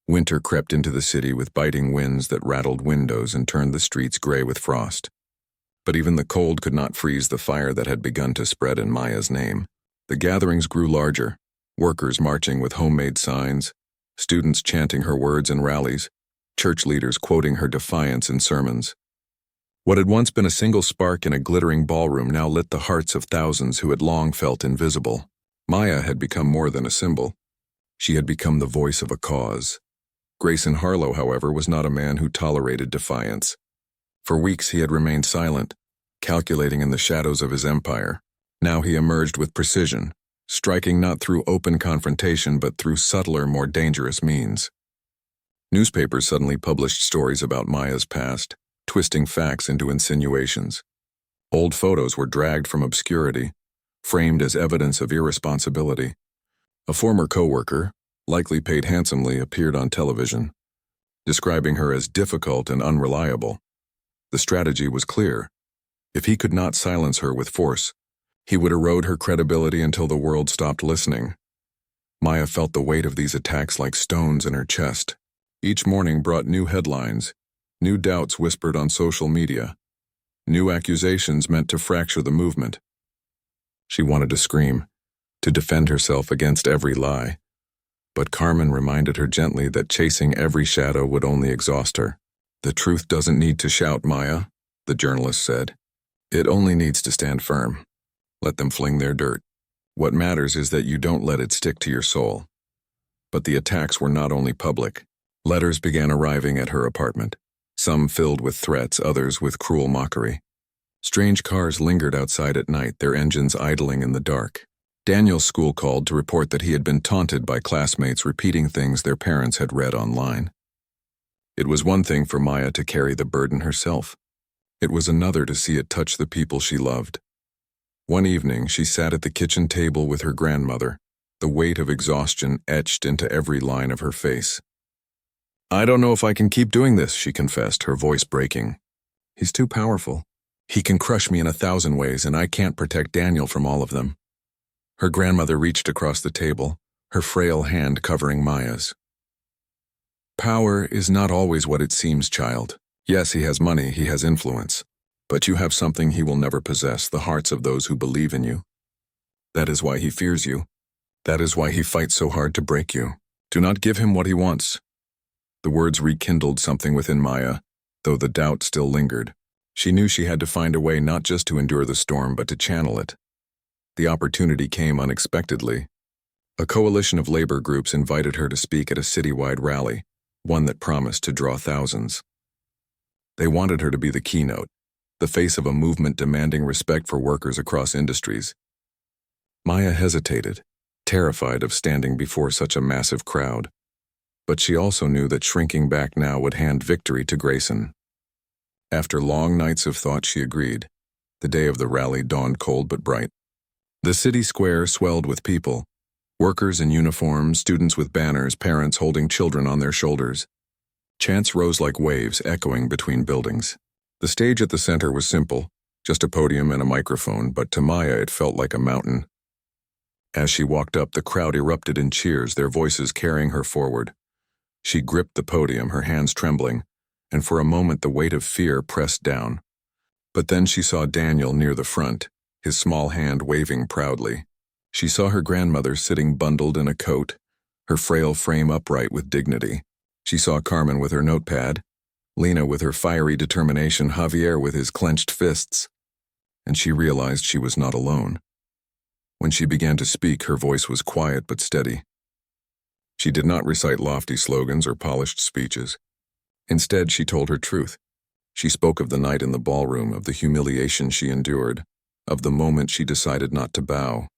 Winter crept into the city with biting winds that rattled windows and turned the streets gray with frost. But even the cold could not freeze the fire that had begun to spread in Maya's name. The gatherings grew larger, workers marching with homemade signs, students chanting her words in rallies, church leaders quoting her defiance in sermons. What had once been a single spark in a glittering ballroom now lit the hearts of thousands who had long felt invisible. Maya had become more than a symbol. She had become the voice of a cause. Grayson Harlow, however, was not a man who tolerated defiance. For weeks he had remained silent, calculating in the shadows of his empire. Now he emerged with precision, striking not through open confrontation but through subtler, more dangerous means. Newspapers suddenly published stories about Maya's past, twisting facts into insinuations. Old photos were dragged from obscurity, framed as evidence of irresponsibility. A former co-worker, likely paid handsomely, appeared on television, describing her as difficult and unreliable. The strategy was clear. If he could not silence her with force, he would erode her credibility until the world stopped listening. Maya felt the weight of these attacks like stones in her chest. Each morning brought new headlines, new doubts whispered on social media, new accusations meant to fracture the movement. She wanted to scream, to defend herself against every lie. But Carmen reminded her gently that chasing every shadow would only exhaust her. "The truth doesn't need to shout, Maya," the journalist said. "It only needs to stand firm. Let them fling their dirt. What matters is that you don't let it stick to your soul." But the attacks were not only public. Letters began arriving at her apartment, some filled with threats, others with cruel mockery. Strange cars lingered outside at night, their engines idling in the dark. Daniel's school called to report that he had been taunted by classmates repeating things their parents had read online. It was one thing for Maya to carry the burden herself. It was another to see it touch the people she loved. One evening, she sat at the kitchen table with her grandmother, the weight of exhaustion etched into every line of her face. "I don't know if I can keep doing this," she confessed, her voice breaking. "He's too powerful. He can crush me in 1,000 ways, and I can't protect Daniel from all of them." Her grandmother reached across the table, her frail hand covering Maya's. "Power is not always what it seems, child. Yes, he has money, he has influence. But you have something he will never possess, the hearts of those who believe in you. That is why he fears you. That is why he fights so hard to break you. Do not give him what he wants." The words rekindled something within Maya, though the doubt still lingered. She knew she had to find a way not just to endure the storm, but to channel it. The opportunity came unexpectedly. A coalition of labor groups invited her to speak at a citywide rally, one that promised to draw thousands. They wanted her to be the keynote, the face of a movement demanding respect for workers across industries. Maya hesitated, terrified of standing before such a massive crowd. But she also knew that shrinking back now would hand victory to Grayson. After long nights of thought, she agreed. The day of the rally dawned cold but bright. The city square swelled with people, workers in uniform, students with banners, parents holding children on their shoulders. Chants rose like waves, echoing between buildings. The stage at the center was simple, just a podium and a microphone, but to Maya it felt like a mountain. As she walked up, the crowd erupted in cheers, their voices carrying her forward. She gripped the podium, her hands trembling, and for a moment the weight of fear pressed down. But then she saw Daniel near the front, his small hand waving proudly. She saw her grandmother sitting bundled in a coat, her frail frame upright with dignity. She saw Carmen with her notepad, Lena with her fiery determination, Javier with his clenched fists. And she realized she was not alone. When she began to speak, her voice was quiet but steady. She did not recite lofty slogans or polished speeches. Instead, she told her truth. She spoke of the night in the ballroom, of the humiliation she endured, of the moment she decided not to bow.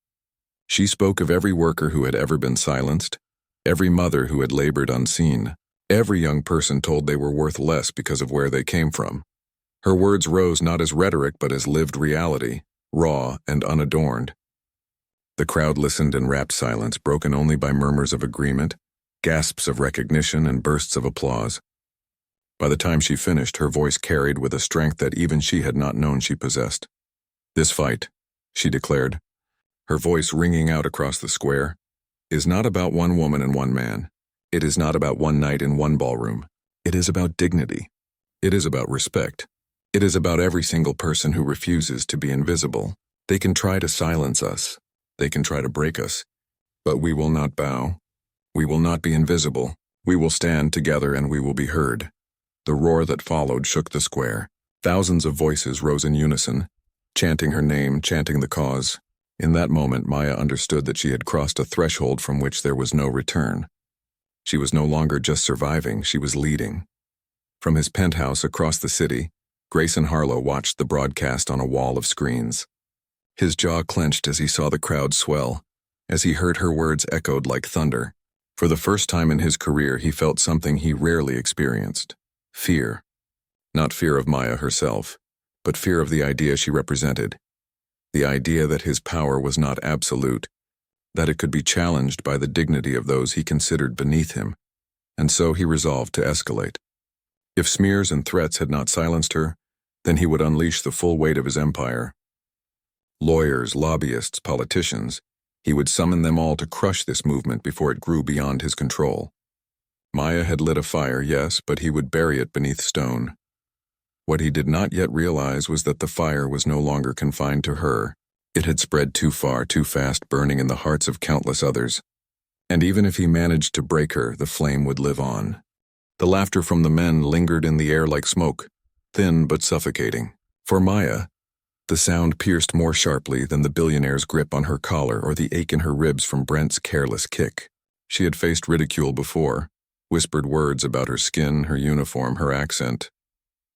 She spoke of every worker who had ever been silenced, every mother who had labored unseen, every young person told they were worth less because of where they came from. Her words rose not as rhetoric but as lived reality, raw and unadorned. The crowd listened in rapt silence, broken only by murmurs of agreement, gasps of recognition, and bursts of applause. By the time she finished, her voice carried with a strength that even she had not known she possessed. "This fight," she declared, her voice ringing out across the square, "is not about one woman and one man. It is not about one night in one ballroom. It is about dignity. It is about respect. It is about every single person who refuses to be invisible. They can try to silence us. They can try to break us. But we will not bow. We will not be invisible. We will stand together and we will be heard. The roar that followed shook the square. Thousands of voices rose in unison, chanting her name, chanting the cause. In that moment, Maya understood that she had crossed a threshold from which there was no return. She was no longer just surviving, she was leading. From his penthouse across the city, Grayson Harlow watched the broadcast on a wall of screens. His jaw clenched as he saw the crowd swell, as he heard her words echoed like thunder. For the first time in his career, he felt something he rarely experienced: fear. Not fear of Maya herself, but fear of the idea she represented. The idea that his power was not absolute, that it could be challenged by the dignity of those he considered beneath him. And so he resolved to escalate. If smears and threats had not silenced her, then he would unleash the full weight of his empire. Lawyers, lobbyists, politicians, he would summon them all to crush this movement before it grew beyond his control. Maya had lit a fire, yes, but he would bury it beneath stone. What he did not yet realize was that the fire was no longer confined to her. It had spread too far, too fast, burning in the hearts of countless others. And even if he managed to break her, the flame would live on. The laughter from the men lingered in the air like smoke, thin but suffocating. For Maya, the sound pierced more sharply than the billionaire's grip on her collar or the ache in her ribs from Brent's careless kick. She had faced ridicule before, whispered words about her skin, her uniform, her accent.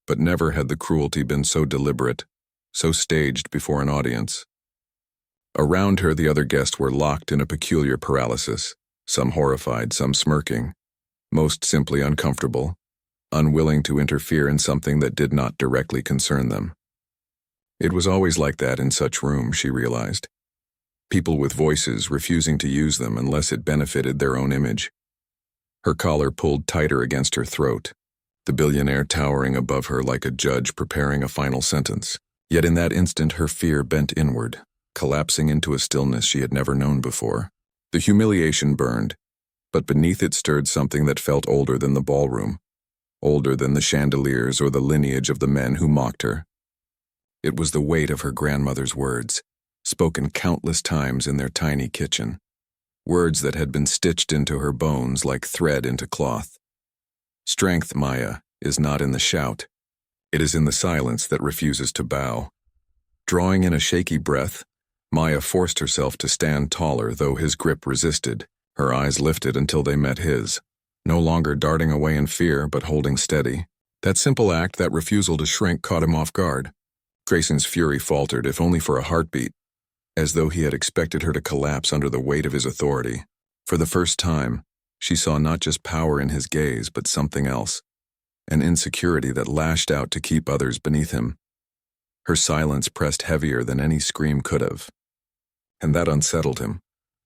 But never had the cruelty been so deliberate, so staged before an audience. Around her, the other guests were locked in a peculiar paralysis, some horrified, some smirking, most simply uncomfortable, unwilling to interfere in something that did not directly concern them. It was always like that in such rooms, she realized. People with voices refusing to use them unless it benefited their own image. Her collar pulled tighter against her throat, the billionaire towering above her like a judge preparing a final sentence. Yet in that instant her fear bent inward, collapsing into a stillness she had never known before. The humiliation burned, but beneath it stirred something that felt older than the ballroom, older than the chandeliers or the lineage of the men who mocked her. It was the weight of her grandmother's words, spoken countless times in their tiny kitchen, words that had been stitched into her bones like thread into cloth. Strength, Maya, is not in the shout. It is in the silence that refuses to bow. Drawing in a shaky breath, Maya forced herself to stand taller, though his grip resisted. Her eyes lifted until they met his, no longer darting away in fear, but holding steady. That simple act, that refusal to shrink, caught him off guard. Grayson's fury faltered, if only for a heartbeat, as though he had expected her to collapse under the weight of his authority. For the first time, she saw not just power in his gaze, but something else, an insecurity that lashed out to keep others beneath him. Her silence pressed heavier than any scream could have, and that unsettled him.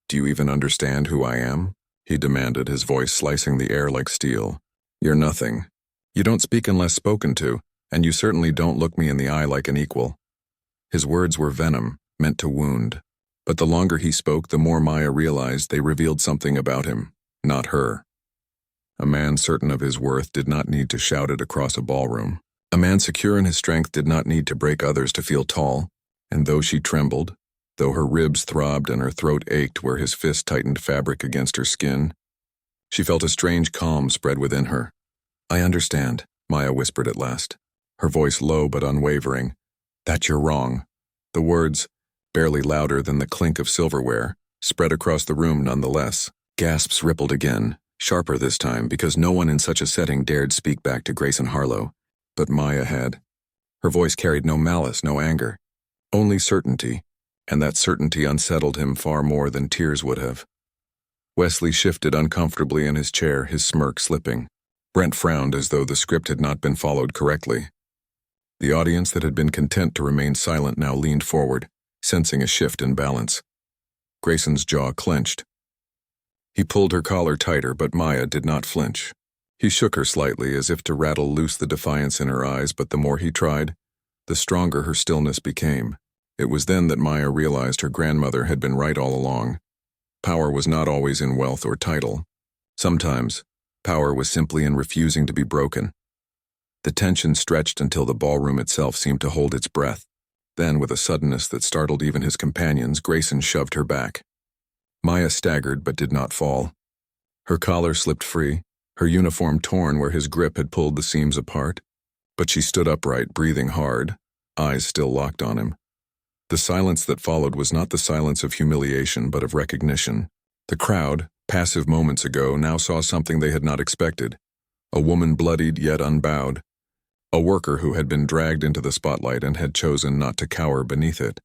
"Do you even understand who I am?" he demanded, his voice slicing the air like steel. "You're nothing. You don't speak unless spoken to, and you certainly don't look me in the eye like an equal." His words were venom, meant to wound, but the longer he spoke, the more Maya realized they revealed something about him, not her. A man certain of his worth did not need to shout it across a ballroom. A man secure in his strength did not need to break others to feel tall, and though she trembled, though her ribs throbbed and her throat ached where his fist tightened fabric against her skin, she felt a strange calm spread within her. "I understand," Maya whispered at last, her voice low but unwavering. "That you're wrong." The words, barely louder than the clink of silverware, spread across the room nonetheless. Gasps rippled again, sharper this time, because no one in such a setting dared speak back to Grayson Harlow. But Maya had. Her voice carried no malice, no anger, only certainty, and that certainty unsettled him far more than tears would have. Wesley shifted uncomfortably in his chair, his smirk slipping. Brent frowned as though the script had not been followed correctly. The audience that had been content to remain silent now leaned forward, sensing a shift in balance. Grayson's jaw clenched. He pulled her collar tighter, but Maya did not flinch. He shook her slightly, as if to rattle loose the defiance in her eyes, but the more he tried, the stronger her stillness became. It was then that Maya realized her grandmother had been right all along. Power was not always in wealth or title. Sometimes, power was simply in refusing to be broken. The tension stretched until the ballroom itself seemed to hold its breath. Then, with a suddenness that startled even his companions, Grayson shoved her back. Maya staggered but did not fall. Her collar slipped free, her uniform torn where his grip had pulled the seams apart. But she stood upright, breathing hard, eyes still locked on him. The silence that followed was not the silence of humiliation but of recognition. The crowd, passive moments ago, now saw something they had not expected. A woman bloodied yet unbowed. A worker who had been dragged into the spotlight and had chosen not to cower beneath it.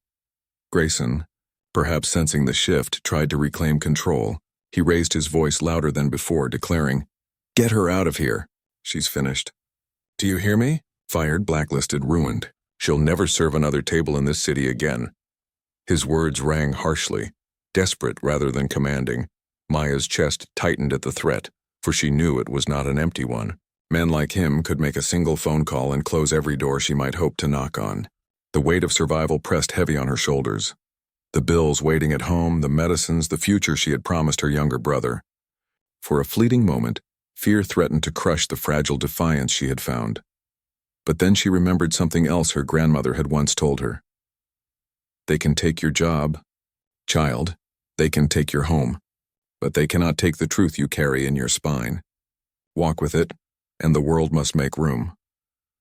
Grayson, perhaps sensing the shift, tried to reclaim control. He raised his voice louder than before, declaring, "Get her out of here. She's finished. Do you hear me? Fired, blacklisted, ruined. She'll never serve another table in this city again." His words rang harshly, desperate rather than commanding. Maya's chest tightened at the threat, for she knew it was not an empty one. Men like him could make a single phone call and close every door she might hope to knock on. The weight of survival pressed heavy on her shoulders. The bills waiting at home, the medicines, the future she had promised her younger brother. For a fleeting moment, fear threatened to crush the fragile defiance she had found. But then she remembered something else her grandmother had once told her. "They can take your job, child. They can take your home. But they cannot take the truth you carry in your spine. Walk with it, and the world must make room."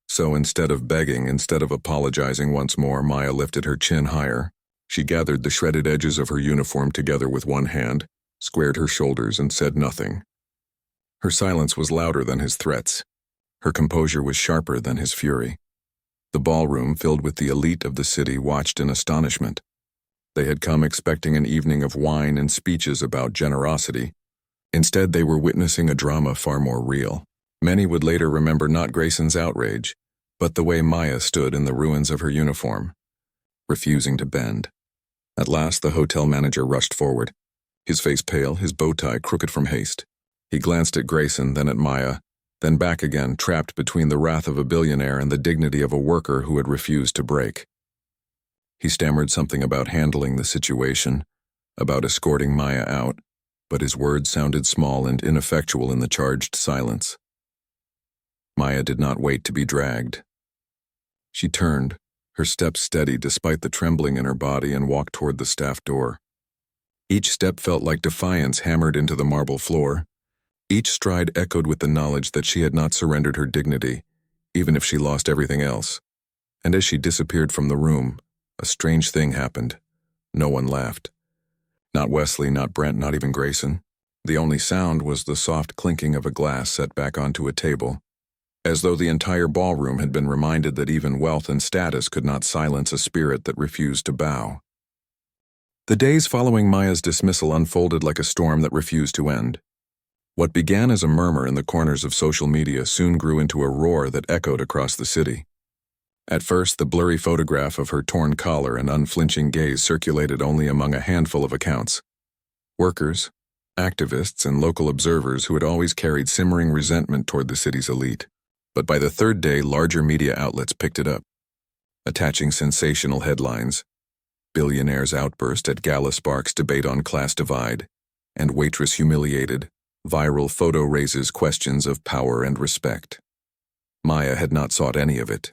So instead of begging, instead of apologizing once more, Maya lifted her chin higher. She gathered the shredded edges of her uniform together with one hand, squared her shoulders, and said nothing. Her silence was louder than his threats. Her composure was sharper than his fury. The ballroom, filled with the elite of the city, watched in astonishment. They had come expecting an evening of wine and speeches about generosity. Instead, they were witnessing a drama far more real. Many would later remember not Grayson's outrage, but the way Maya stood in the ruins of her uniform, refusing to bend. At last, the hotel manager rushed forward, his face pale, his bow tie crooked from haste. He glanced at Grayson, then at Maya, then back again, trapped between the wrath of a billionaire and the dignity of a worker who had refused to break. He stammered something about handling the situation, about escorting Maya out, but his words sounded small and ineffectual in the charged silence. Maya did not wait to be dragged. She turned, her steps steady despite the trembling in her body, and walked toward the staff door. Each step felt like defiance hammered into the marble floor. Each stride echoed with the knowledge that she had not surrendered her dignity, even if she lost everything else. And as she disappeared from the room, a strange thing happened. No one laughed. Not Wesley, not Brent, not even Grayson. The only sound was the soft clinking of a glass set back onto a table, as though the entire ballroom had been reminded that even wealth and status could not silence a spirit that refused to bow. The days following Maya's dismissal unfolded like a storm that refused to end. What began as a murmur in the corners of social media soon grew into a roar that echoed across the city. At first, the blurry photograph of her torn collar and unflinching gaze circulated only among a handful of accounts. Workers, activists, and local observers who had always carried simmering resentment toward the city's elite. But by the third day, larger media outlets picked it up, attaching sensational headlines. Billionaires outburst at Gala sparks debate on class divide, and waitress humiliated. Viral photo raises questions of power and respect. Maya had not sought any of it.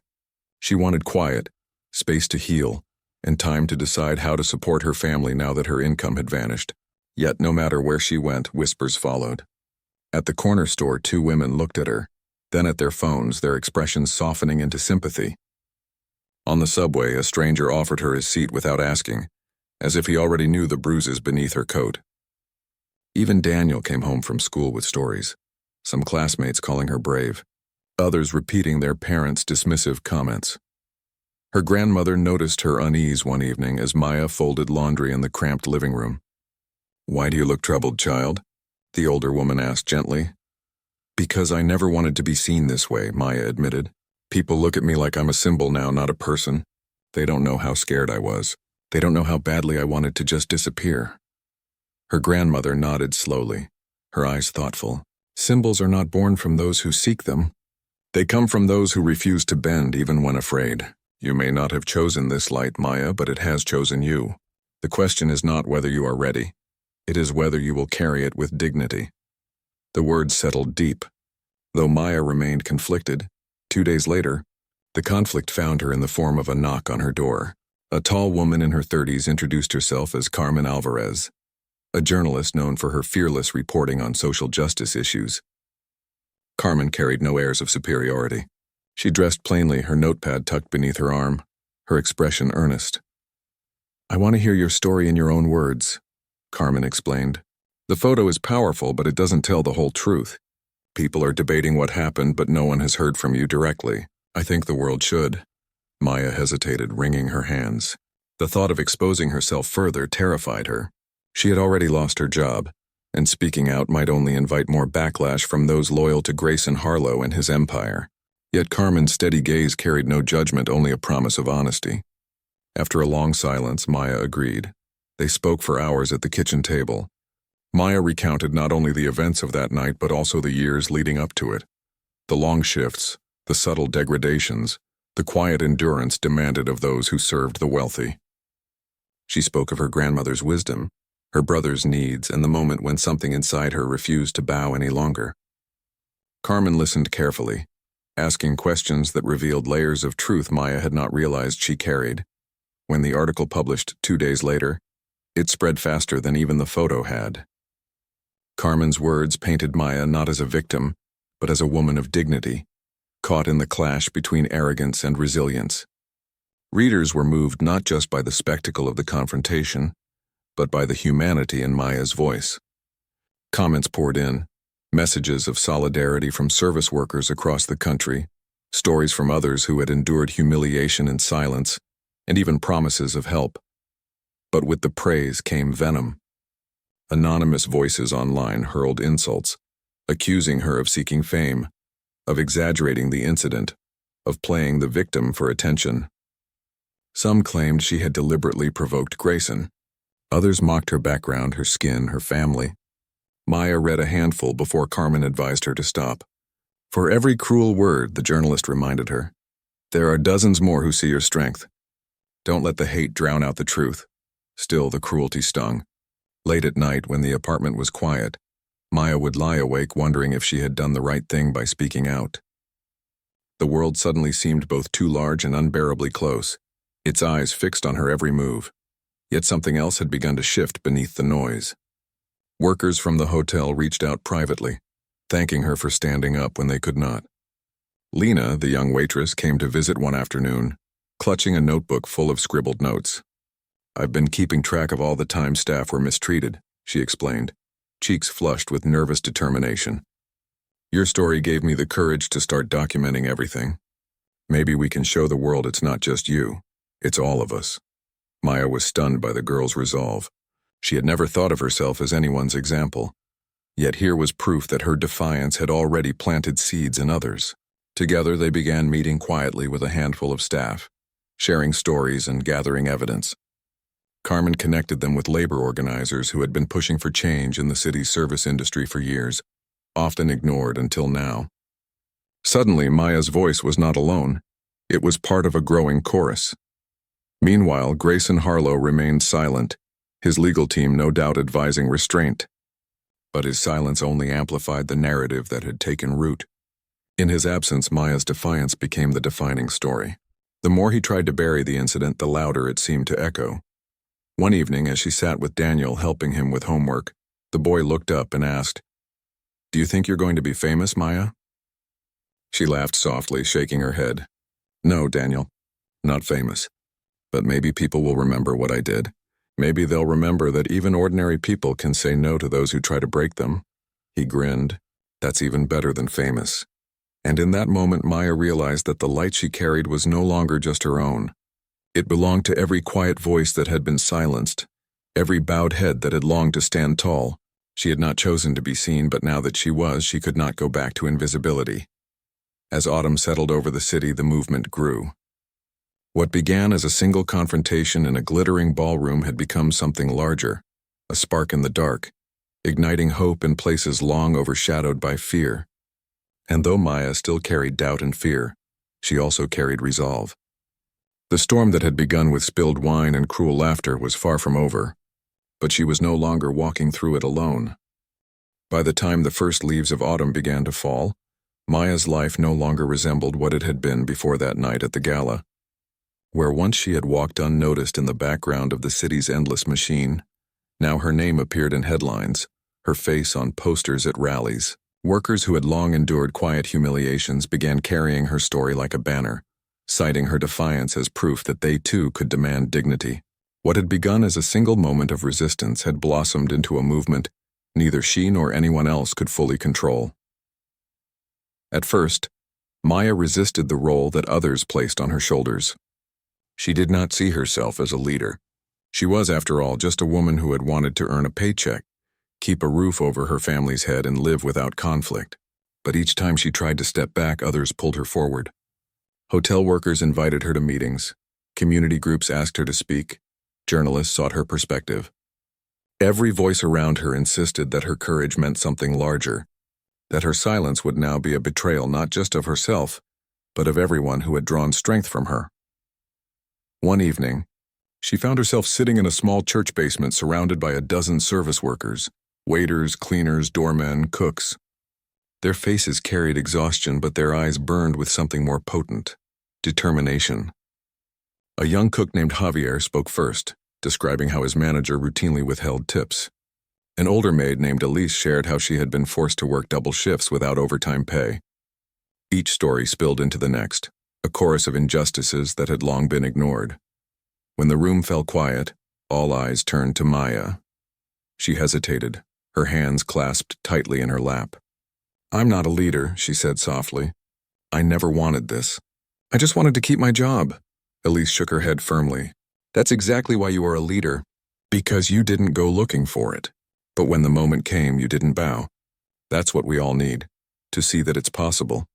She wanted quiet, space to heal, and time to decide how to support her family now that her income had vanished. Yet no matter where she went, whispers followed. At the corner store, two women looked at her, then at their phones, their expressions softening into sympathy. On the subway, a stranger offered her his seat without asking, as if he already knew the bruises beneath her coat. Even Daniel came home from school with stories, some classmates calling her brave, others repeating their parents' dismissive comments. Her grandmother noticed her unease one evening as Maya folded laundry in the cramped living room. "Why do you look troubled, child?" the older woman asked gently. "Because I never wanted to be seen this way," Maya admitted. "People look at me like I'm a symbol now, not a person. They don't know how scared I was. They don't know how badly I wanted to just disappear." Her grandmother nodded slowly, her eyes thoughtful. "Symbols are not born from those who seek them. They come from those who refuse to bend even when afraid. You may not have chosen this light, Maya, but it has chosen you. The question is not whether you are ready. It is whether you will carry it with dignity." The words settled deep. Though Maya remained conflicted, 2 days later, the conflict found her in the form of a knock on her door. A tall woman in her 30s introduced herself as Carmen Alvarez, a journalist known for her fearless reporting on social justice issues. Carmen carried no airs of superiority. She dressed plainly, her notepad tucked beneath her arm, her expression earnest. "I want to hear your story in your own words," Carmen explained. "The photo is powerful, but it doesn't tell the whole truth. People are debating what happened, but no one has heard from you directly. I think the world should." Maya hesitated, wringing her hands. The thought of exposing herself further terrified her. She had already lost her job, and speaking out might only invite more backlash from those loyal to Grayson Harlow and his empire. Yet Carmen's steady gaze carried no judgment, only a promise of honesty. After a long silence, Maya agreed. They spoke for hours at the kitchen table. Maya recounted not only the events of that night but also the years leading up to it. The long shifts, the subtle degradations, the quiet endurance demanded of those who served the wealthy. She spoke of her grandmother's wisdom, her brother's needs, and the moment when something inside her refused to bow any longer. Carmen listened carefully, asking questions that revealed layers of truth Maya had not realized she carried. When the article published 2 days later, it spread faster than even the photo had. Carmen's words painted Maya not as a victim, but as a woman of dignity, caught in the clash between arrogance and resilience. Readers were moved not just by the spectacle of the confrontation, but by the humanity in Maya's voice. Comments poured in, messages of solidarity from service workers across the country, stories from others who had endured humiliation in silence, and even promises of help. But with the praise came venom. Anonymous voices online hurled insults, accusing her of seeking fame, of exaggerating the incident, of playing the victim for attention. Some claimed she had deliberately provoked Grayson. Others mocked her background, her skin, her family. Maya read a handful before Carmen advised her to stop. "For every cruel word," the journalist reminded her, "there are dozens more who see your strength. Don't let the hate drown out the truth." Still, the cruelty stung. Late at night, when the apartment was quiet, Maya would lie awake wondering if she had done the right thing by speaking out. The world suddenly seemed both too large and unbearably close, its eyes fixed on her every move. Yet something else had begun to shift beneath the noise. Workers from the hotel reached out privately, thanking her for standing up when they could not. Lena, the young waitress, came to visit one afternoon, clutching a notebook full of scribbled notes. "I've been keeping track of all the time staff were mistreated," she explained, cheeks flushed with nervous determination. "Your story gave me the courage to start documenting everything. Maybe we can show the world it's not just you, it's all of us." Maya was stunned by the girl's resolve. She had never thought of herself as anyone's example. Yet here was proof that her defiance had already planted seeds in others. Together they began meeting quietly with a handful of staff, sharing stories and gathering evidence. Carmen connected them with labor organizers who had been pushing for change in the city's service industry for years, often ignored until now. Suddenly, Maya's voice was not alone. It was part of a growing chorus. Meanwhile, Grayson Harlow remained silent, his legal team no doubt advising restraint. But his silence only amplified the narrative that had taken root. In his absence, Maya's defiance became the defining story. The more he tried to bury the incident, the louder it seemed to echo. One evening, as she sat with Daniel helping him with homework, the boy looked up and asked, "Do you think you're going to be famous, Maya?" She laughed softly, shaking her head. "No, Daniel, not famous. But maybe people will remember what I did. Maybe they'll remember that even ordinary people can say no to those who try to break them." He grinned. "That's even better than famous." And in that moment, Maya realized that the light she carried was no longer just her own. It belonged to every quiet voice that had been silenced, every bowed head that had longed to stand tall. She had not chosen to be seen, but now that she was, she could not go back to invisibility. As autumn settled over the city, the movement grew. What began as a single confrontation in a glittering ballroom had become something larger, a spark in the dark, igniting hope in places long overshadowed by fear. And though Maya still carried doubt and fear, she also carried resolve. The storm that had begun with spilled wine and cruel laughter was far from over, but she was no longer walking through it alone. By the time the first leaves of autumn began to fall, Maya's life no longer resembled what it had been before that night at the gala. Where once she had walked unnoticed in the background of the city's endless machine, now her name appeared in headlines, her face on posters at rallies. Workers who had long endured quiet humiliations began carrying her story like a banner, citing her defiance as proof that they too could demand dignity. What had begun as a single moment of resistance had blossomed into a movement neither she nor anyone else could fully control. At first, Maya resisted the role that others placed on her shoulders. She did not see herself as a leader. She was, after all, just a woman who had wanted to earn a paycheck, keep a roof over her family's head, and live without conflict. But each time she tried to step back, others pulled her forward. Hotel workers invited her to meetings. Community groups asked her to speak. Journalists sought her perspective. Every voice around her insisted that her courage meant something larger, that her silence would now be a betrayal not just of herself, but of everyone who had drawn strength from her. One evening, she found herself sitting in a small church basement surrounded by a dozen service workers, waiters, cleaners, doormen, cooks. Their faces carried exhaustion, but their eyes burned with something more potent: determination. A young cook named Javier spoke first, describing how his manager routinely withheld tips. An older maid named Elise shared how she had been forced to work double shifts without overtime pay. Each story spilled into the next, a chorus of injustices that had long been ignored. When the room fell quiet, all eyes turned to Maya. She hesitated, her hands clasped tightly in her lap. "I'm not a leader," she said softly. "I never wanted this. I just wanted to keep my job." Elise shook her head firmly. "That's exactly why you are a leader. Because you didn't go looking for it. But when the moment came, you didn't bow. That's what we all need, to see that it's possible."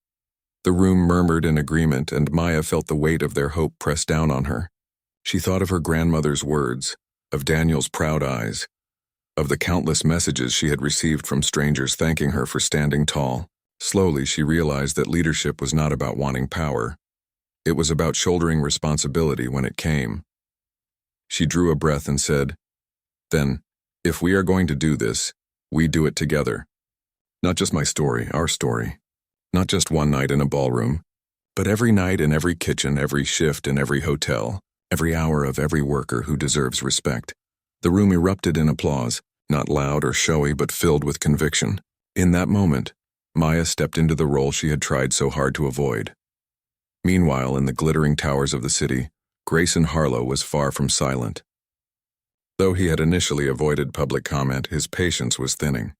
The room murmured in agreement, and Maya felt the weight of their hope press down on her. She thought of her grandmother's words, of Daniel's proud eyes, of the countless messages she had received from strangers thanking her for standing tall. Slowly, she realized that leadership was not about wanting power. It was about shouldering responsibility when it came. She drew a breath and said, "Then, if we are going to do this, we do it together. Not just my story, our story. Not just one night in a ballroom, but every night in every kitchen, every shift in every hotel, every hour of every worker who deserves respect." The room erupted in applause, not loud or showy, but filled with conviction. In that moment, Maya stepped into the role she had tried so hard to avoid. Meanwhile, in the glittering towers of the city, Grayson Harlow was far from silent. Though he had initially avoided public comment, his patience was thinning.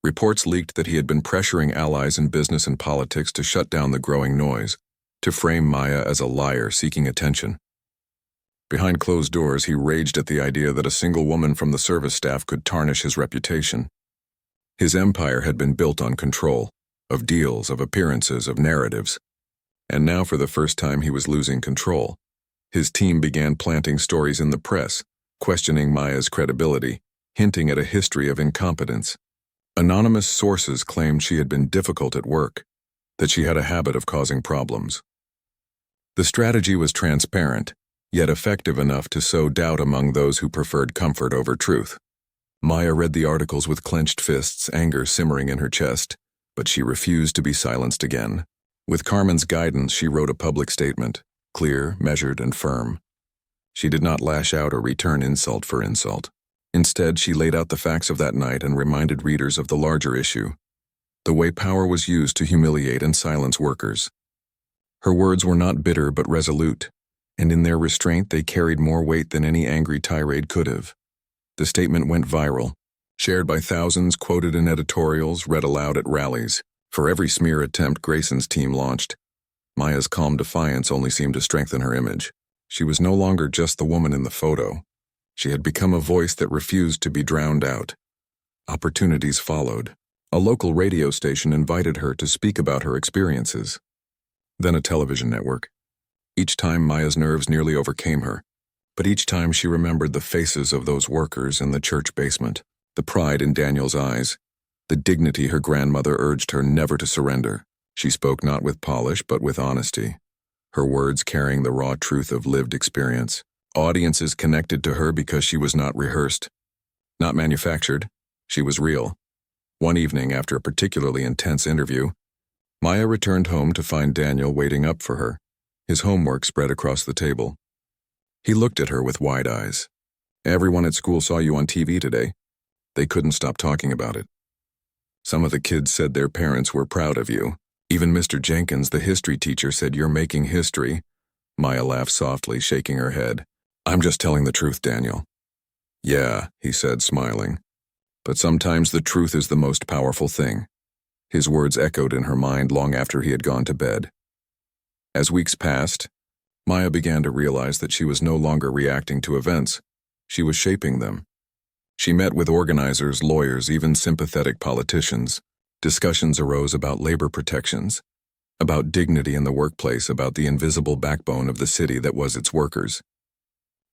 Reports leaked that he had been pressuring allies in business and politics to shut down the growing noise, to frame Maya as a liar seeking attention. Behind closed doors, he raged at the idea that a single woman from the service staff could tarnish his reputation. His empire had been built on control, of deals, of appearances, of narratives. And now, for the first time, he was losing control. His team began planting stories in the press, questioning Maya's credibility, hinting at a history of incompetence. Anonymous sources claimed she had been difficult at work, that she had a habit of causing problems. The strategy was transparent, yet effective enough to sow doubt among those who preferred comfort over truth. Maya read the articles with clenched fists, anger simmering in her chest, but she refused to be silenced again. With Carmen's guidance, she wrote a public statement, clear, measured, and firm. She did not lash out or return insult for insult. Instead, she laid out the facts of that night and reminded readers of the larger issue, the way power was used to humiliate and silence workers. Her words were not bitter but resolute, and in their restraint they carried more weight than any angry tirade could have. The statement went viral, shared by thousands, quoted in editorials, read aloud at rallies. For every smear attempt Grayson's team launched, Maya's calm defiance only seemed to strengthen her image. She was no longer just the woman in the photo. She had become a voice that refused to be drowned out. Opportunities followed. A local radio station invited her to speak about her experiences. Then a television network. Each time Maya's nerves nearly overcame her, but each time she remembered the faces of those workers in the church basement, the pride in Daniel's eyes, the dignity her grandmother urged her never to surrender. She spoke not with polish but with honesty, her words carrying the raw truth of lived experience. Audiences connected to her because she was not rehearsed, not manufactured. She was real. One evening, after a particularly intense interview, Maya returned home to find Daniel waiting up for her, his homework spread across the table. He looked at her with wide eyes. "Everyone at school saw you on TV today." They couldn't stop talking about it. "Some of the kids said their parents were proud of you. Even Mr. Jenkins, the history teacher, said you're making history." Maya laughed softly, shaking her head. "I'm just telling the truth, Daniel." "Yeah," he said, smiling. "But sometimes the truth is the most powerful thing." His words echoed in her mind long after he had gone to bed. As weeks passed, Maya began to realize that she was no longer reacting to events. She was shaping them. She met with organizers, lawyers, even sympathetic politicians. Discussions arose about labor protections, about dignity in the workplace, about the invisible backbone of the city that was its workers.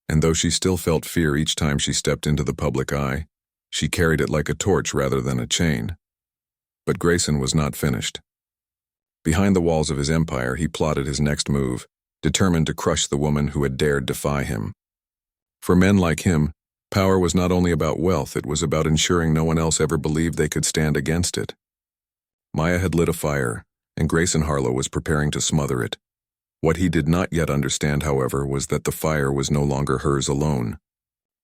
And though she still felt fear each time she stepped into the public eye, she carried it like a torch rather than a chain. But Grayson was not finished. Behind the walls of his empire, he plotted his next move, determined to crush the woman who had dared defy him. For men like him, power was not only about wealth, it was about ensuring no one else ever believed they could stand against it. Maya had lit a fire, and Grayson Harlow was preparing to smother it. What he did not yet understand, however, was that the fire was no longer hers alone.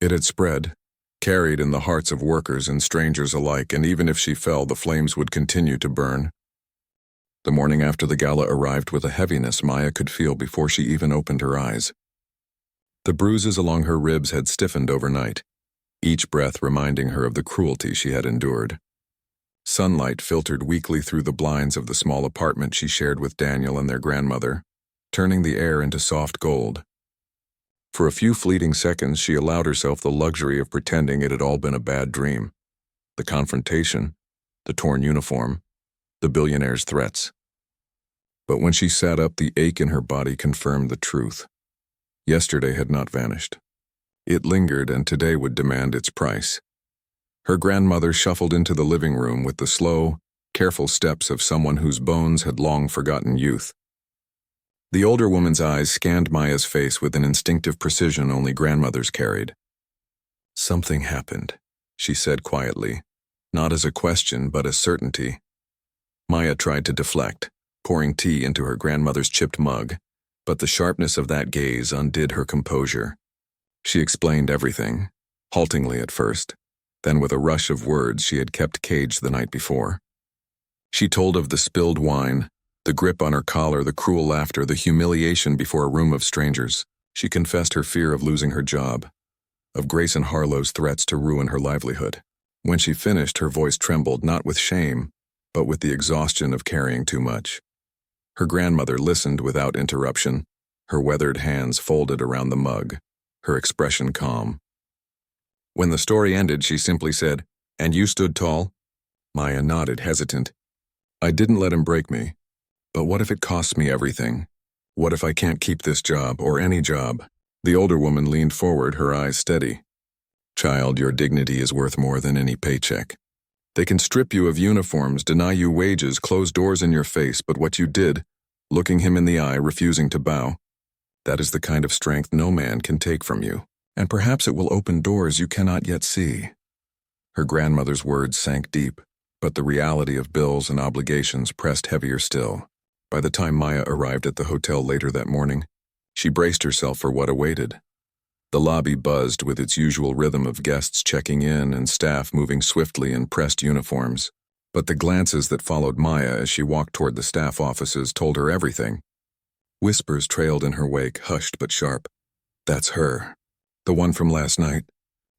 It had spread, carried in the hearts of workers and strangers alike, and even if she fell, the flames would continue to burn. The morning after the gala arrived with a heaviness Maya could feel before she even opened her eyes. The bruises along her ribs had stiffened overnight, each breath reminding her of the cruelty she had endured. Sunlight filtered weakly through the blinds of the small apartment she shared with Daniel and their grandmother, turning the air into soft gold. For a few fleeting seconds, she allowed herself the luxury of pretending it had all been a bad dream. The confrontation, the torn uniform, the billionaire's threats. But when she sat up, the ache in her body confirmed the truth. Yesterday had not vanished. It lingered, and today would demand its price. Her grandmother shuffled into the living room with the slow, careful steps of someone whose bones had long forgotten youth. The older woman's eyes scanned Maya's face with an instinctive precision only grandmothers carried. "Something happened," she said quietly, not as a question but as certainty. Maya tried to deflect, pouring tea into her grandmother's chipped mug, but the sharpness of that gaze undid her composure. She explained everything, haltingly at first, then with a rush of words she had kept caged the night before. She told of the spilled wine, the grip on her collar, the cruel laughter, the humiliation before a room of strangers. She confessed her fear of losing her job, of Grayson Harlow's threats to ruin her livelihood. When she finished, her voice trembled, not with shame, but with the exhaustion of carrying too much. Her grandmother listened without interruption, her weathered hands folded around the mug, her expression calm. When the story ended, she simply said, "And you stood tall?" Maya nodded, hesitant. "I didn't let him break me. But what if it costs me everything? What if I can't keep this job, or any job?" The older woman leaned forward, her eyes steady. "Child, your dignity is worth more than any paycheck. They can strip you of uniforms, deny you wages, close doors in your face, but what you did, looking him in the eye, refusing to bow, that is the kind of strength no man can take from you. And perhaps it will open doors you cannot yet see." Her grandmother's words sank deep, but the reality of bills and obligations pressed heavier still. By the time Maya arrived at the hotel later that morning, she braced herself for what awaited. The lobby buzzed with its usual rhythm of guests checking in and staff moving swiftly in pressed uniforms. But the glances that followed Maya as she walked toward the staff offices told her everything. Whispers trailed in her wake, hushed but sharp. "That's her. The one from last night."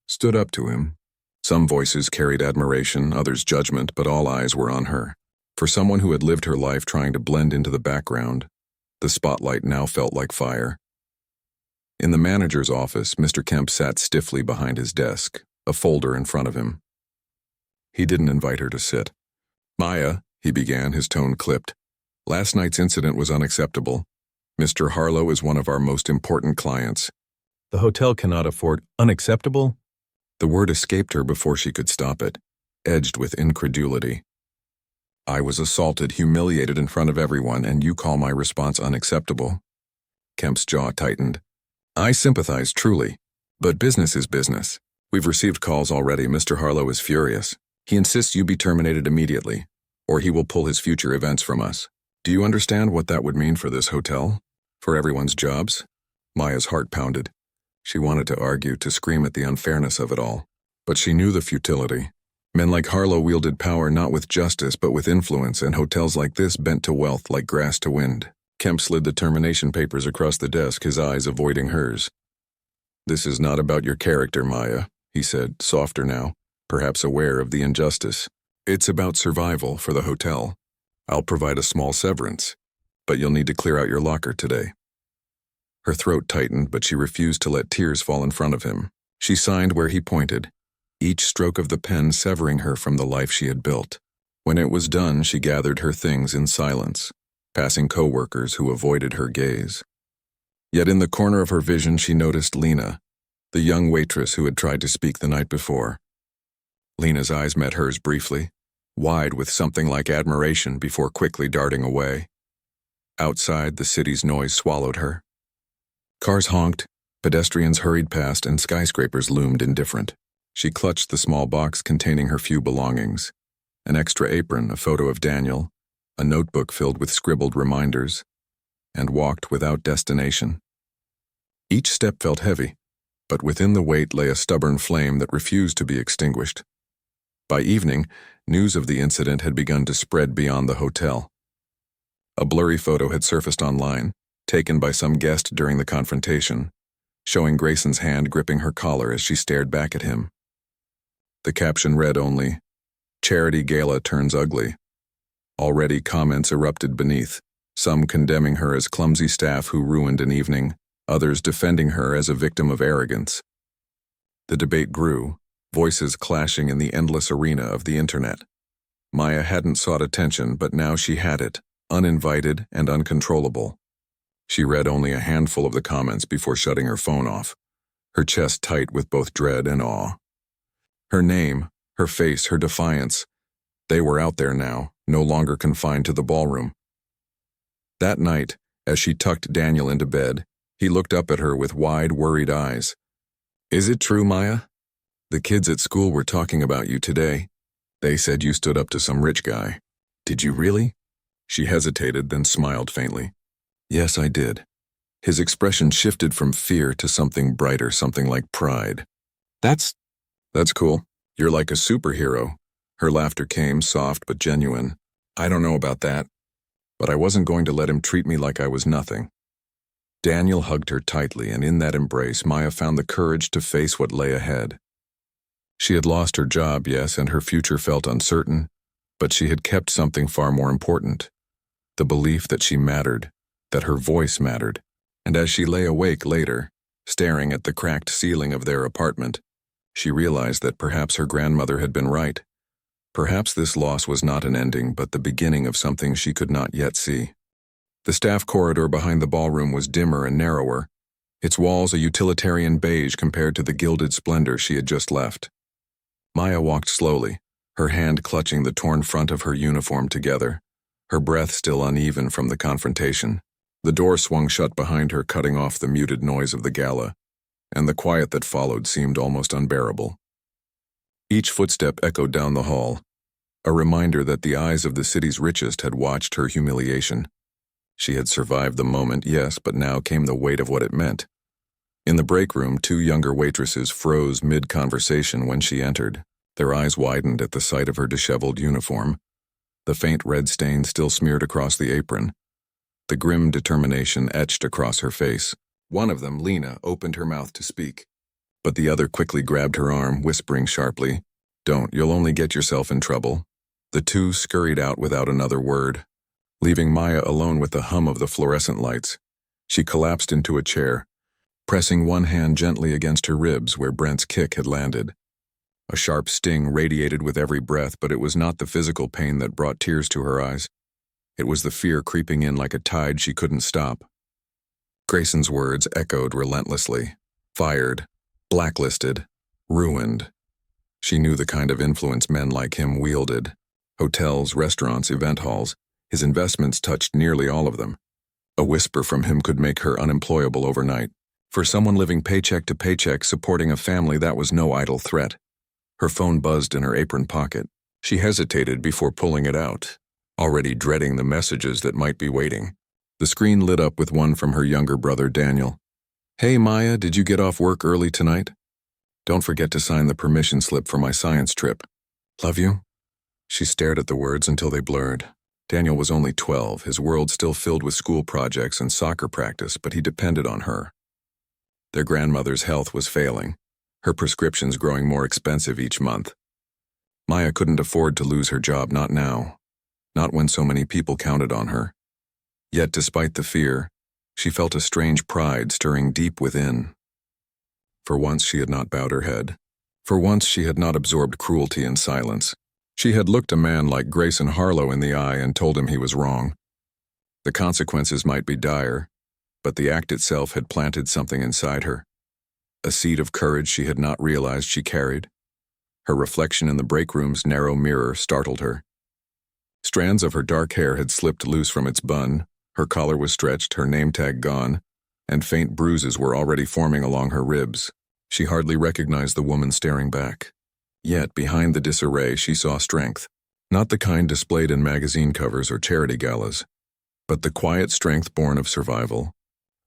Stood up to him. Some voices carried admiration, others judgment, but all eyes were on her. For someone who had lived her life trying to blend into the background, the spotlight now felt like fire. In the manager's office, Mr. Kemp sat stiffly behind his desk, a folder in front of him. He didn't invite her to sit. "Maya," he began, his tone clipped. "Last night's incident was unacceptable. Mr. Harlow is one of our most important clients. The hotel cannot afford—" "Unacceptable?" The word escaped her before she could stop it, edged with incredulity. "I was assaulted, humiliated in front of everyone, and you call my response unacceptable?" Kemp's jaw tightened. "I sympathize, truly. But business is business. We've received calls already. Mr. Harlow is furious. He insists you be terminated immediately, or he will pull his future events from us. Do you understand what that would mean for this hotel? For everyone's jobs? Maya's heart pounded. She wanted to argue, to scream at the unfairness of it all. But she knew the futility. Men like Harlow wielded power not with justice but with influence, and hotels like this bent to wealth like grass to wind. Kemp slid the termination papers across the desk, his eyes avoiding hers. "This is not about your character, Maya," he said, softer now, perhaps aware of the injustice. "It's about survival for the hotel. I'll provide a small severance, but you'll need to clear out your locker today." Her throat tightened, but she refused to let tears fall in front of him. She signed where he pointed, each stroke of the pen severing her from the life she had built. When it was done, she gathered her things in silence, passing co-workers who avoided her gaze. Yet in the corner of her vision she noticed Lena, the young waitress who had tried to speak the night before. Lena's eyes met hers briefly, wide with something like admiration before quickly darting away. Outside, the city's noise swallowed her. Cars honked, pedestrians hurried past, and skyscrapers loomed indifferent. She clutched the small box containing her few belongings, an extra apron, a photo of Daniel, a notebook filled with scribbled reminders, and walked without destination. Each step felt heavy, but within the weight lay a stubborn flame that refused to be extinguished. By evening, news of the incident had begun to spread beyond the hotel. A blurry photo had surfaced online, taken by some guest during the confrontation, showing Grayson's hand gripping her collar as she stared back at him. The caption read only, "Charity Gala turns ugly." Already comments erupted beneath, some condemning her as clumsy staff who ruined an evening, others defending her as a victim of arrogance. The debate grew, voices clashing in the endless arena of the internet. Maya hadn't sought attention, but now she had it, uninvited and uncontrollable. She read only a handful of the comments before shutting her phone off, her chest tight with both dread and awe. Her name, her face, her defiance, they were out there now, no longer confined to the ballroom. That night, as she tucked Daniel into bed, he looked up at her with wide, worried eyes. "Is it true, Maya? The kids at school were talking about you today. They said you stood up to some rich guy. Did you really?" She hesitated, then smiled faintly. "Yes, I did." His expression shifted from fear to something brighter, something like pride. That's cool. You're like a superhero." Her laughter came, soft but genuine. "I don't know about that, but I wasn't going to let him treat me like I was nothing." Daniel hugged her tightly, and in that embrace, Maya found the courage to face what lay ahead. She had lost her job, yes, and her future felt uncertain, but she had kept something far more important, the belief that she mattered, that her voice mattered. And as she lay awake later, staring at the cracked ceiling of their apartment, she realized that perhaps her grandmother had been right. Perhaps this loss was not an ending, but the beginning of something she could not yet see. The staff corridor behind the ballroom was dimmer and narrower, its walls a utilitarian beige compared to the gilded splendor she had just left. Maya walked slowly, her hand clutching the torn front of her uniform together, her breath still uneven from the confrontation. The door swung shut behind her, cutting off the muted noise of the gala, and the quiet that followed seemed almost unbearable. Each footstep echoed down the hall, a reminder that the eyes of the city's richest had watched her humiliation. She had survived the moment, yes, but now came the weight of what it meant. In the break room, two younger waitresses froze mid-conversation when she entered. Their eyes widened at the sight of her disheveled uniform, the faint red stain still smeared across the apron, the grim determination etched across her face. One of them, Lena, opened her mouth to speak, but the other quickly grabbed her arm, whispering sharply, "Don't, you'll only get yourself in trouble." The two scurried out without another word, leaving Maya alone with the hum of the fluorescent lights. She collapsed into a chair, pressing one hand gently against her ribs where Brent's kick had landed. A sharp sting radiated with every breath, but it was not the physical pain that brought tears to her eyes. It was the fear creeping in like a tide she couldn't stop. Grayson's words echoed relentlessly. Fired, blacklisted, ruined. She knew the kind of influence men like him wielded. Hotels, restaurants, event halls. His investments touched nearly all of them. A whisper from him could make her unemployable overnight. For someone living paycheck to paycheck, supporting a family, that was no idle threat. Her phone buzzed in her apron pocket. She hesitated before pulling it out, already dreading the messages that might be waiting. The screen lit up with one from her younger brother, Daniel. "Hey, Maya, did you get off work early tonight? Don't forget to sign the permission slip for my science trip. Love you." She stared at the words until they blurred. Daniel was only 12, his world still filled with school projects and soccer practice, but he depended on her. Their grandmother's health was failing, her prescriptions growing more expensive each month. Maya couldn't afford to lose her job, not now, not when so many people counted on her. Yet despite the fear, she felt a strange pride stirring deep within. For once she had not bowed her head. For once she had not absorbed cruelty in silence. She had looked a man like Grayson Harlow in the eye and told him he was wrong. The consequences might be dire, but the act itself had planted something inside her. A seed of courage she had not realized she carried. Her reflection in the break room's narrow mirror startled her. Strands of her dark hair had slipped loose from its bun, her collar was stretched, her name tag gone, and faint bruises were already forming along her ribs. She hardly recognized the woman staring back. Yet, behind the disarray, she saw strength. Not the kind displayed in magazine covers or charity galas, but the quiet strength born of survival,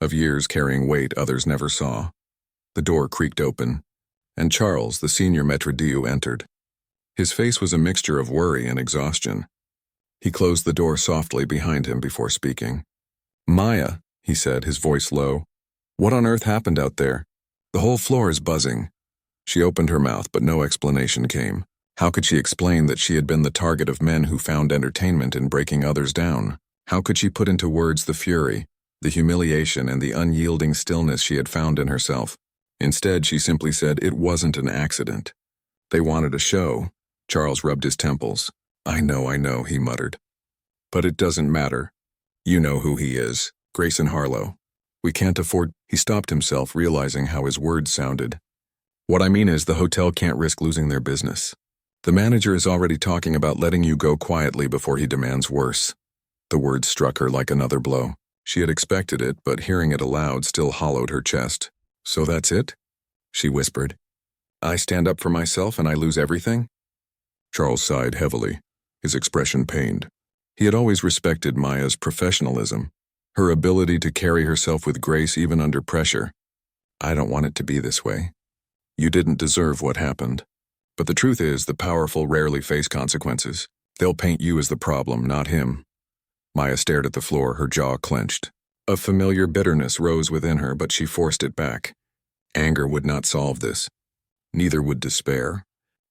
of years carrying weight others never saw. The door creaked open, and Charles, the senior maître d' entered. His face was a mixture of worry and exhaustion. He closed the door softly behind him before speaking. "Maya," he said, his voice low. "What on earth happened out there? The whole floor is buzzing." She opened her mouth, but no explanation came. How could she explain that she had been the target of men who found entertainment in breaking others down? How could she put into words the fury, the humiliation, and the unyielding stillness she had found in herself? Instead, she simply said it wasn't an accident. "They wanted a show." Charles rubbed his temples. I know, he muttered. "But it doesn't matter. You know who he is, Grayson Harlow. We can't afford—" He stopped himself, realizing how his words sounded. "What I mean is the hotel can't risk losing their business. The manager is already talking about letting you go quietly before he demands worse." The words struck her like another blow. She had expected it, but hearing it aloud still hollowed her chest. "So that's it?" she whispered. "I stand up for myself and I lose everything?" Charles sighed heavily, his expression pained. He had always respected Maya's professionalism, her ability to carry herself with grace even under pressure. "I don't want it to be this way. You didn't deserve what happened. But the truth is, the powerful rarely face consequences. They'll paint you as the problem, not him." Maya stared at the floor, her jaw clenched. A familiar bitterness rose within her, but she forced it back. Anger would not solve this. Neither would despair.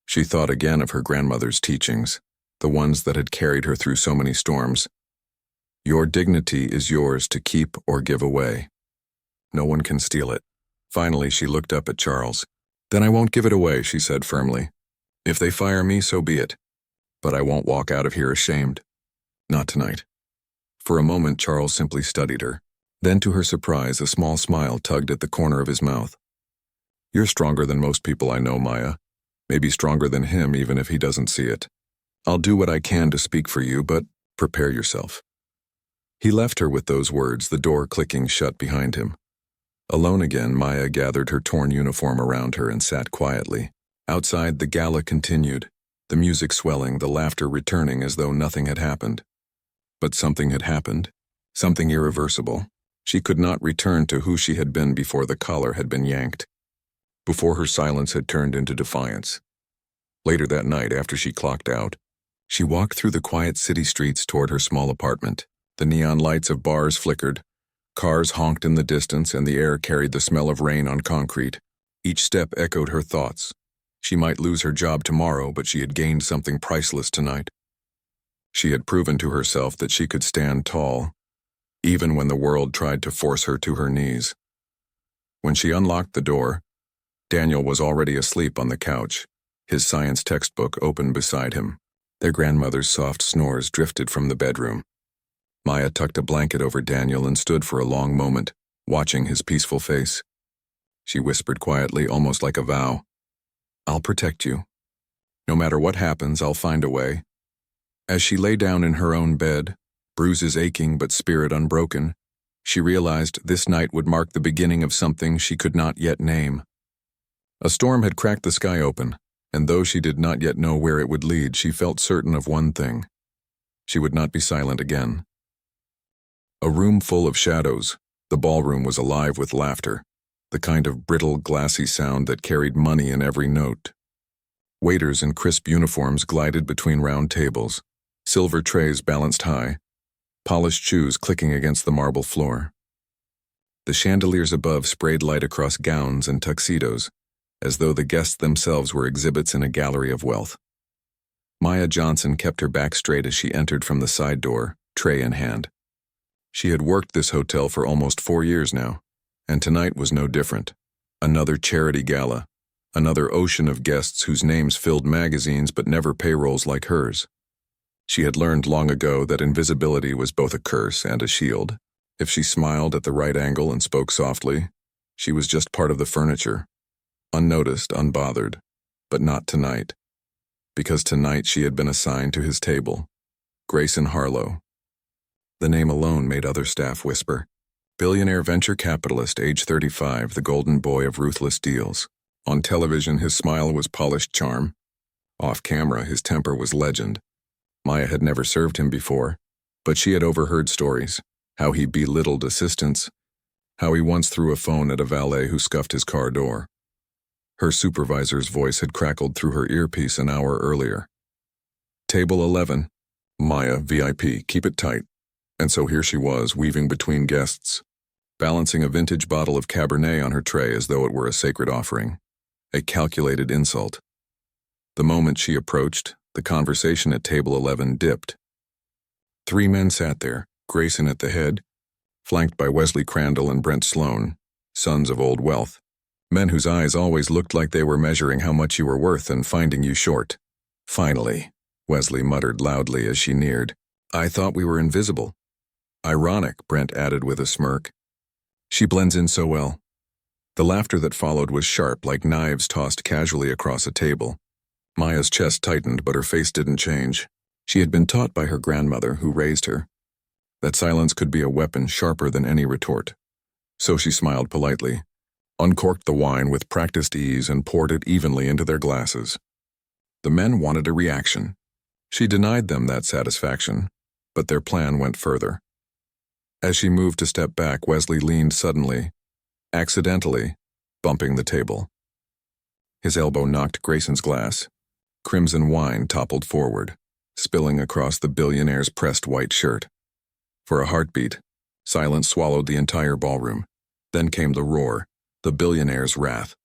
She thought again of her grandmother's teachings, the ones that had carried her through so many storms. Your dignity is yours to keep or give away. No one can steal it. Finally, she looked up at Charles. "Then I won't give it away," she said firmly. "If they fire me, so be it. But I won't walk out of here ashamed. Not tonight." For a moment, Charles simply studied her. Then, to her surprise, a small smile tugged at the corner of his mouth. "You're stronger than most people I know, Maya. Maybe stronger than him, even if he doesn't see it. I'll do what I can to speak for you, but prepare yourself." He left her with those words, the door clicking shut behind him. Alone again, Maya gathered her torn uniform around her and sat quietly. Outside, the gala continued, the music swelling, the laughter returning as though nothing had happened. But something had happened, something irreversible. She could not return to who she had been before the collar had been yanked, before her silence had turned into defiance. Later that night, after she clocked out, she walked through the quiet city streets toward her small apartment. The neon lights of bars flickered, cars honked in the distance, and the air carried the smell of rain on concrete. Each step echoed her thoughts. She might lose her job tomorrow, but she had gained something priceless tonight. She had proven to herself that she could stand tall, even when the world tried to force her to her knees. When she unlocked the door, Daniel was already asleep on the couch, his science textbook open beside him. Their grandmother's soft snores drifted from the bedroom. Maya tucked a blanket over Daniel and stood for a long moment, watching his peaceful face. She whispered quietly, almost like a vow, "I'll protect you. No matter what happens, I'll find a way." As she lay down in her own bed, bruises aching but spirit unbroken, she realized this night would mark the beginning of something she could not yet name. A storm had cracked the sky open, And though she did not yet know where it would lead, she felt certain of one thing. She would not be silent again. A room full of shadows, the ballroom was alive with laughter, the kind of brittle, glassy sound that carried money in every note. Waiters in crisp uniforms glided between round tables, silver trays balanced high, polished shoes clicking against the marble floor. The chandeliers above sprayed light across gowns and tuxedos, as though the guests themselves were exhibits in a gallery of wealth. Maya Johnson kept her back straight as she entered from the side door, tray in hand. She had worked this hotel for almost 4 years now, and tonight was no different. Another charity gala, another ocean of guests whose names filled magazines but never payrolls like hers. She had learned long ago that invisibility was both a curse and a shield. If she smiled at the right angle and spoke softly, she was just part of the furniture, unnoticed, unbothered, but not tonight. Because tonight she had been assigned to his table, Grayson Harlow. The name alone made other staff whisper. Billionaire venture capitalist, age 35, the golden boy of ruthless deals. On television, his smile was polished charm. Off camera, his temper was legend. Maya had never served him before, but she had overheard stories, how he belittled assistants, how he once threw a phone at a valet who scuffed his car door. Her supervisor's voice had crackled through her earpiece an hour earlier. Table 11. Maya, VIP, keep it tight. And so here she was, weaving between guests, balancing a vintage bottle of Cabernet on her tray as though it were a sacred offering, a calculated insult. The moment she approached, the conversation at table 11 dipped. 3 men sat there, Grayson at the head, flanked by Wesley Crandall and Brent Sloan, sons of old wealth, men whose eyes always looked like they were measuring how much you were worth and finding you short. Finally, Wesley muttered loudly as she neared. I thought we were invisible. Ironic, Brent added with a smirk. She blends in so well. The laughter that followed was sharp, like knives tossed casually across a table. Maya's chest tightened, but her face didn't change. She had been taught by her grandmother, who raised her, that silence could be a weapon sharper than any retort. So she smiled politely, uncorked the wine with practiced ease, and poured it evenly into their glasses. The men wanted a reaction. She denied them that satisfaction, but their plan went further. As she moved to step back, Wesley leaned suddenly, accidentally, bumping the table. His elbow knocked Grayson's glass. Crimson wine toppled forward, spilling across the billionaire's pressed white shirt. For a heartbeat, silence swallowed the entire ballroom. Then came the roar, the billionaire's wrath.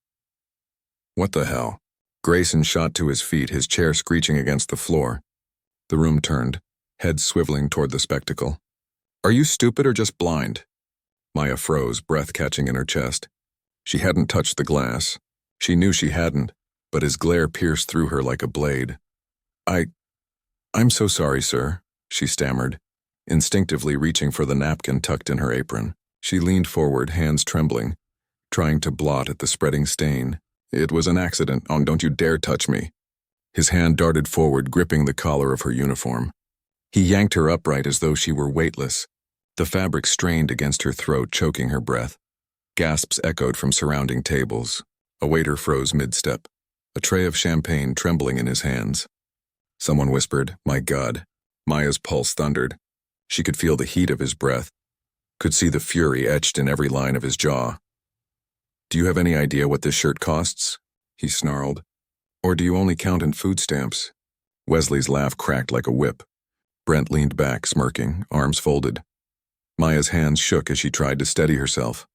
What the hell? Grayson shot to his feet, his chair screeching against the floor. The room turned, head swiveling toward the spectacle. Are you stupid or just blind? Maya froze, breath catching in her chest. She hadn't touched the glass. She knew she hadn't, but his glare pierced through her like a blade. I'm so sorry, sir, she stammered, instinctively reaching for the napkin tucked in her apron. She leaned forward, hands trembling, trying to blot at the spreading stain. It was an accident. Oh, don't you dare touch me. His hand darted forward, gripping the collar of her uniform. He yanked her upright as though she were weightless. The fabric strained against her throat, choking her breath. Gasps echoed from surrounding tables. A waiter froze mid-step, a tray of champagne trembling in his hands. Someone whispered, "My God." Maya's pulse thundered. She could feel the heat of his breath, could see the fury etched in every line of his jaw. Do you have any idea what this shirt costs? He snarled. Or do you only count in food stamps? Wesley's laugh cracked like a whip. Brent leaned back, smirking, arms folded. Maya's hands shook as she tried to steady herself.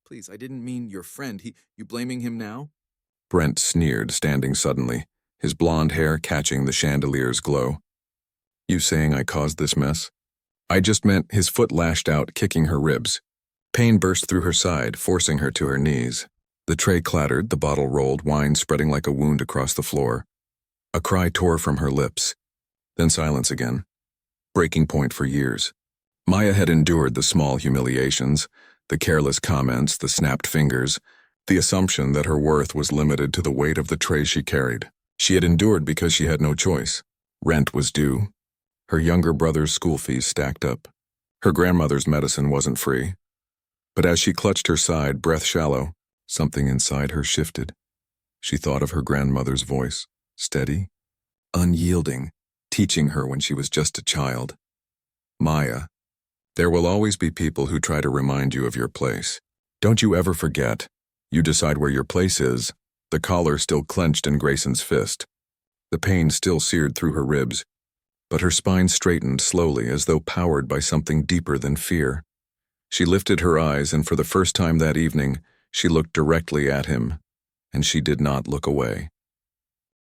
Please, I didn't mean your friend. You blaming him now? Brent sneered, standing suddenly, his blonde hair catching the chandelier's glow. You saying I caused this mess? I just meant. His foot lashed out, kicking her ribs. Pain burst through her side, forcing her to her knees. The tray clattered, the bottle rolled, wine spreading like a wound across the floor. A cry tore from her lips. Then silence again. Breaking point for years. Maya had endured the small humiliations, the careless comments, the snapped fingers, the assumption that her worth was limited to the weight of the tray she carried. She had endured because she had no choice. Rent was due. Her younger brother's school fees stacked up. Her grandmother's medicine wasn't free. But as she clutched her side, breath shallow, something inside her shifted. She thought of her grandmother's voice, steady, unyielding, teaching her when she was just a child. Maya, there will always be people who try to remind you of your place. Don't you ever forget. You decide where your place is. The collar still clenched in Grayson's fist. The pain still seared through her ribs, but her spine straightened slowly as though powered by something deeper than fear. She lifted her eyes, and for the first time that evening, she looked directly at him, and she did not look away.